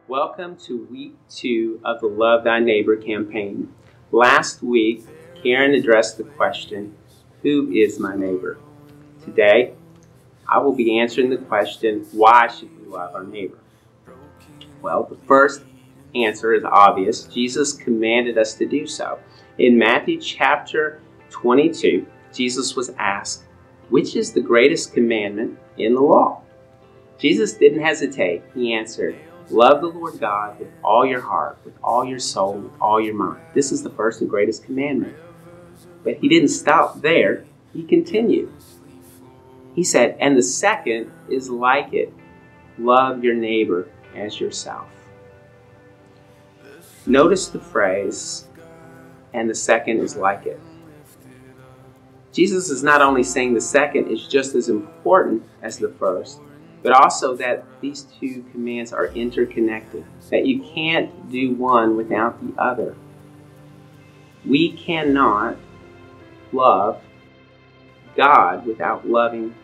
Welcome to week 2 of the Love Thy Neighbor campaign. Last week, Karen addressed the question, who is my neighbor? Today, I will be answering the question, why should we love our neighbor? Well, the first answer is obvious. Jesus commanded us to do so. In Matthew chapter 22, Jesus was asked, which is the greatest commandment in the law? Jesus didn't hesitate. He answered, love the Lord God with all your heart, with all your soul, with all your mind. This is the first and greatest commandment. But he didn't stop there. He continued. He said, and the second is like it. Love your neighbor as yourself. Notice the phrase, and the second is like it. Jesus is not only saying the second is just as important as the first, but also that these two commands are interconnected, that you can't do one without the other. We cannot love God without loving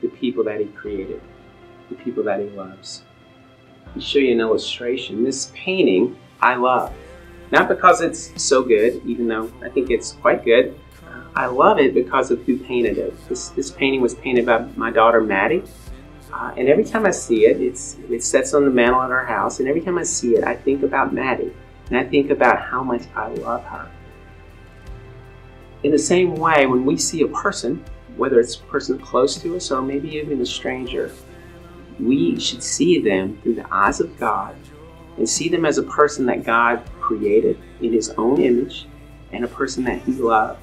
the people that He created, the people that He loves. Let me show you an illustration. This painting I love, not because it's so good, even though I think it's quite good. I love it because of who painted it. This painting was painted by my daughter Marty. And every time I see it, it sits on the mantle at our house, and every time I see it, I think about Maddie, and I think about how much I love her. In the same way, when we see a person, whether it's a person close to us or maybe even a stranger, we should see them through the eyes of God and see them as a person that God created in His own image and a person that He loved,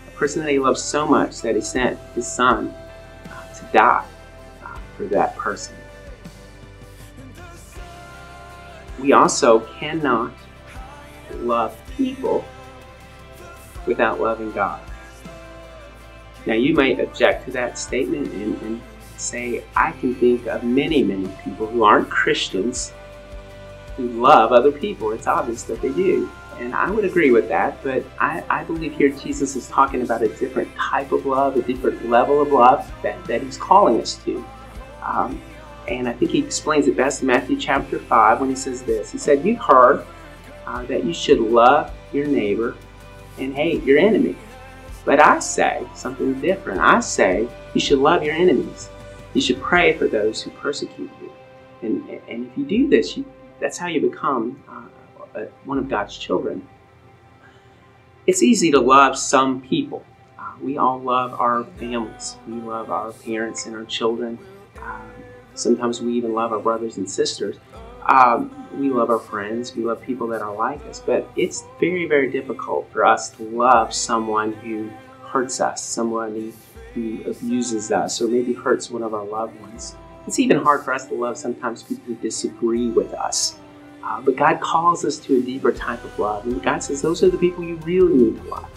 a person that He loved so much that He sent His Son to die for that person. We also cannot love people without loving God. Now you may object to that statement and say, I can think of many people who aren't Christians who love other people. It's obvious that they do. And I would agree with that, but I believe here Jesus is talking about a different type of love, a different level of love that He's calling us to. And I think He explains it best in Matthew chapter 5 when He says this. He said, you've heard that you should love your neighbor and hate your enemy. But I say something different. I say you should love your enemies. You should pray for those who persecute you. And if you do this, that's how you become one of God's children. It's easy to love some people. We all love our families. We love our parents and our children. Sometimes we even love our brothers and sisters. We love our friends. We love people that are like us. But it's very difficult for us to love someone who hurts us, someone who abuses us, or maybe hurts one of our loved ones. It's even hard for us to love sometimes people who disagree with us. But God calls us to a deeper type of love. And God says those are the people you really need to love.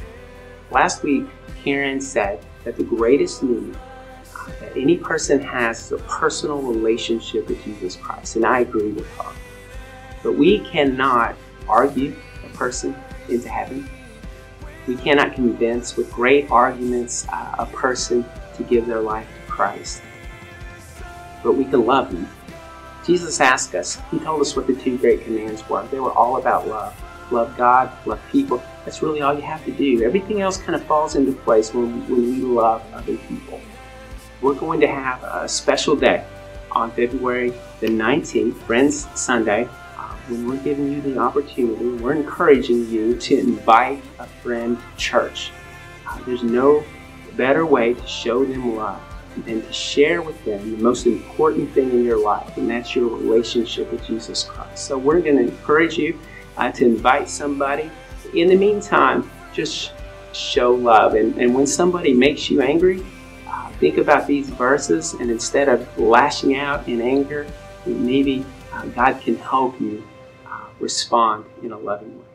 Last week, Karen said that the greatest need that any person has is a personal relationship with Jesus Christ. And I agree with her. But we cannot argue a person into heaven. We cannot convince with great arguments a person to give their life to Christ. But we can love them. Jesus asked us, He told us what the 2 great commands were. They were all about love. Love God, love people. That's really all you have to do. Everything else kind of falls into place when we love other people. We're going to have a special day on February the 19th, Friends Sunday, when we're giving you the opportunity, we're encouraging you to invite a friend to church. There's no better way to show them love than to share with them the most important thing in your life, and that's your relationship with Jesus Christ. So we're going to encourage you to invite somebody. In the meantime, just show love. And when somebody makes you angry, think about these verses, and instead of lashing out in anger, maybe God can help you respond in a loving way.